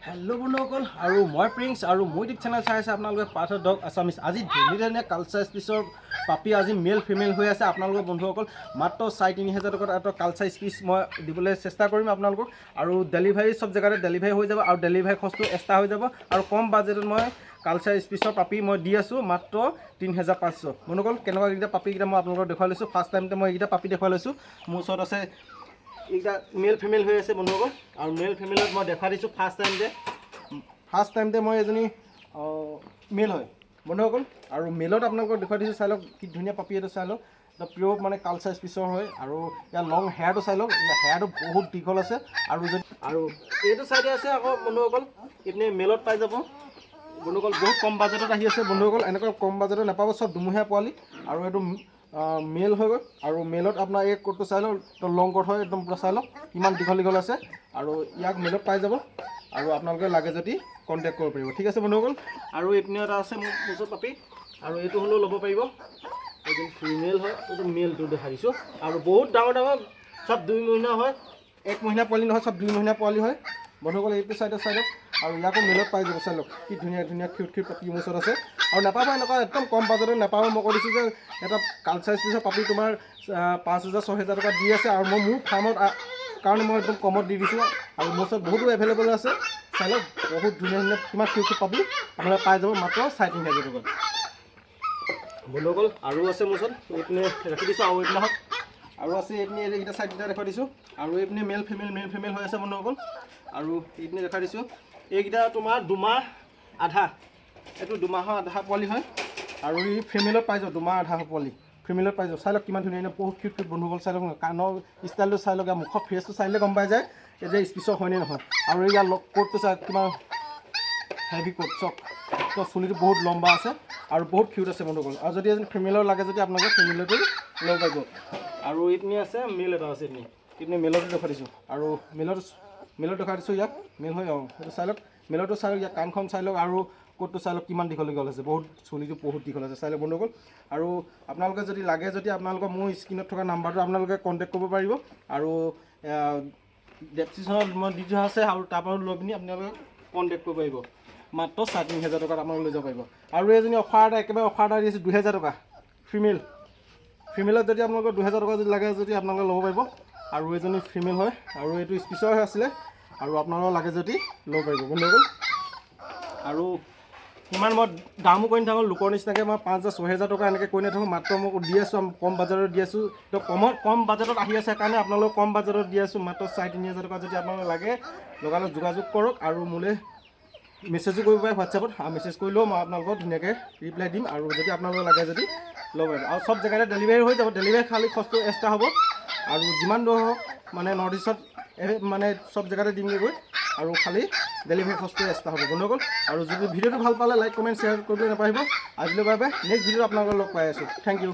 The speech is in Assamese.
हेलो बंधुসকল আৰু মই প্ৰিন্স আৰু মই ইউটিউব চেনেল চাই আছে আপোনালোকে পাৰ্থ ডগ আছামিজ আজি ধুনীয়া কালচাৰ স্পিচৰ পাপি আজি মেল ফিমেল হৈ আছে আপোনালোকৰ বন্ধুসকল মাত্ৰ ৩,৫০০ টকাত এটা কালচাৰ স্পিচ মই দিবলৈ চেষ্টা কৰিম আপোনালোকক আৰু ডেলিভাৰী সব জেগাতে ডেলিভাৰী হৈ যাব আৰু ডেলিভাৰী খৰচটো এক্সট্ৰা হৈ যাব আৰু কম বাজেটত মই কালচাৰ স্পিচৰ পাপি মই দি আছোঁ মাত্ৰ ৩,৫০০ বন্ধুসকল কেনেকুৱা এইকেইটা পাপিকেইটা মই আপোনালোকক দেখুৱাই লৈছোঁ ফাৰ্ষ্ট টাইমতে মই এইকেইটা পাপি দেখুৱাই লৈছোঁ মোৰ ওচৰত আছে এইটা মেল ফিমেল হৈ আছে বন্ধুসকল আৰু মেল ফিমেলত মই দেখা দিছোঁ ফাৰ্ষ্ট টাইমতে মই এজনী মেল হয় বন্ধুসকল আৰু মেলত আপোনালোকক দেখুৱাই দিছোঁ চাই লওক কি ধুনীয়া পাপি এইটো চাই লওক এটা পিয়ৰ মানে কালচাৰ স্পিচৰ হয় আৰু ইয়াৰ লং হেয়াৰটো চাই লওক হেয়াৰটো বহুত দীঘল আছে আৰু এইটো চাইডে আছে আকৌ বন্ধুসকল এইপিনে মেলত পাই যাব বন্ধুসকল বহুত কম বাজেটত আহি আছে বন্ধুসকল এনেকুৱা কম বাজেটত নাপাব চব দুমহীয়া পোৱালি আৰু এইটো মেল হৈ গ'ল আৰু মেলত আপোনাৰ এই কোটটো চাই লওক তো লং কোট হয় একদম পুৰা চাই লওক কিমান দীঘল আছে আৰু ইয়াক মেলত পাই যাব আৰু আপোনালোকে লাগে যদি কণ্টেক্ট কৰিব পাৰিব ঠিক আছে বন্ধুসকল আৰু এইপিনে এটা আছে মোৰ ওচৰত পাপি আৰু এইটো হ'লেও ল'ব পাৰিব এইটো ফিমেল হয় এইটো মেলটো দেখাই দিছোঁ আৰু বহুত ডাঙৰ চব 2 মহিনা হয় 1 মহিনা পোৱালি নহয় চব 2 মহিনা পোৱালি হয় বন্ধুসকল এইটো চাইডত চাই লওক আৰু ইয়াকো মেলত পাই যাব চাই লওক কি ধুনীয়া কিউট পাপি মোৰ ওচৰত আছে আৰু নাপাব এনেকুৱা একদম কম বাজেটত নাপাব মই কৈ দিছোঁ যে এটা কালচাৰ স্পিচৰ পাপি তোমাৰ ৫,০০০-৬,০০০ টকা দি আছে আৰু মই মোৰ ফাৰ্মত কাৰণে মই একদম কমত দি দিছোঁ আৰু মোৰ ওচৰত বহুতো এভেইলেবল আছে চাই লওক বহুত ধুনীয়া কিমান কিউট পাপি আপোনালোকে পাই যাব মাত্ৰ ৩,৫০০ টকাত বন্ধুসকল আৰু আছে মোৰ ওচৰত এইপিনে ৰাখি দিছোঁ আৰু এইপিনে আৰু আছে এইপিনে এইকেইটা চাইডকেইটা দেখুৱাই দিছোঁ আৰু এইপিনে মেল ফিমেল হৈ আছে বন্ধুসকল আৰু এইপিনে দেখাই দিছোঁ এইকেইটা তোমাৰ 2 মাহ আধা এইটো 2 মাহৰ আধা পোৱালি হয় আৰু এই ফিমেলত পাই যাব 2 মাহ আধা পোৱালি ফিমেলত পাই যাব চাই লওক কিমান ধুনীয়া বহুত কিউট বন্ধুসকল চাই লওক কাণৰ ষ্টাইলটো চাই লওক মুখৰ ফেচটো চাইলে গম পাই যায় যে স্পিচৰ হয়নে নহয় আৰু ইয়াৰ কোটটো চাই কিমান হেভি কোট চক তো চুলিটো বহুত লম্বা আছে আৰু বহুত কিউট আছে বন্ধুসকল আৰু যদি এজন ফিমেলৰ লাগে যদি আপোনালোকে ফিমেলতো ল'ব পাৰিব আৰু এইপিনে আছে মেল এটা আছে এইপিনে মেলতো দেখাই দিছোঁ আৰু মেলত দেখাই দিছোঁ ইয়াক মেল হয় সেইটো চাই লওক মেলতো চাই লওক ইয়াক কাণখন চাই লওক আৰু কোটটো চাই লওক কিমান দীঘল আছে বহুত চুলিটো বহুত দীঘল আছে চাই লওক বন্ধুসকল আৰু আপোনালোকে যদি লাগে যদি আপোনালোকৰ মোৰ স্ক্ৰীনত থকা নাম্বাৰটো আপোনালোকে কণ্টেক্ট কৰিব পাৰিব আৰু ডেছক্ৰিপশ্যনত মই দি থোৱা আছে আৰু তাৰপৰা লৈ পিনি আপোনালোকে কণ্টেক্ট কৰিব পাৰিব মাত্ৰ ৩,৫০০ টকাত আপোনালোকে লৈ যাব পাৰিব আৰু এজনী একেবাৰে অফাৰ এটা দি আছে ২,০০০ টকা ফিমেলত যদি আপোনালোকৰ ২,০০০ টকা যদি লাগে যদি আপোনালোকে ল'ব পাৰিব আৰু এজনী ফিমেল হয় আৰু এইটো স্পিচৰ আছিলে আৰু আপোনালোকৰ লাগে যদি ল'ব পাৰিব বন্ধুসকল আৰু ইমান মই দামো কৰি নাথাকোঁ লোকৰ নিচিনাকৈ মই ৫,০০০-৬,০০০ টকা এনেকৈ কৰি নাথাকোঁ মাত্ৰ মই দি আছোঁ কম বাজেটত দি আছোঁ তো কম বাজেটত আহি আছে কাৰণে আপোনালোকক কম বাজেটত দি আছোঁ মাত্ৰ ৩,৫০০ টকা যদি আপোনালোক লাগে লগালগ যোগাযোগ কৰক আৰু মোলৈ মেছেজো কৰিব পাৰে হোৱাটছএপত আৰু মেছেজ কৰিলেও মই আপোনালোকক ধুনীয়াকৈ ৰিপ্লাই দিম আৰু যদি আপোনালোকক লাগে যদি ল'ব পাৰিব আৰু চব জেগাতে ডেলিভাৰী হৈ যাব ডেলিভাৰী খালী খৰচটো এক্সট্ৰা হ'ব আৰু যিমান দূৰ হওক মানে নৰ্থ ইষ্টত মানে চব জেগাতে দিমগৈ গৈ আৰু খালী ডেলিভাৰী খৰচটো এক্সট্ৰা হ'ব বন্ধুসকল আৰু যদি ভিডিঅ'টো ভাল পালে লাইক কমেণ্ট শ্বেয়াৰ কৰিবলৈ নাপাহৰিব আজিলৈ বাবে নেক্সট ভিডিঅ'ত আপোনালোকক লগ পাই আছোঁ থেংক ইউ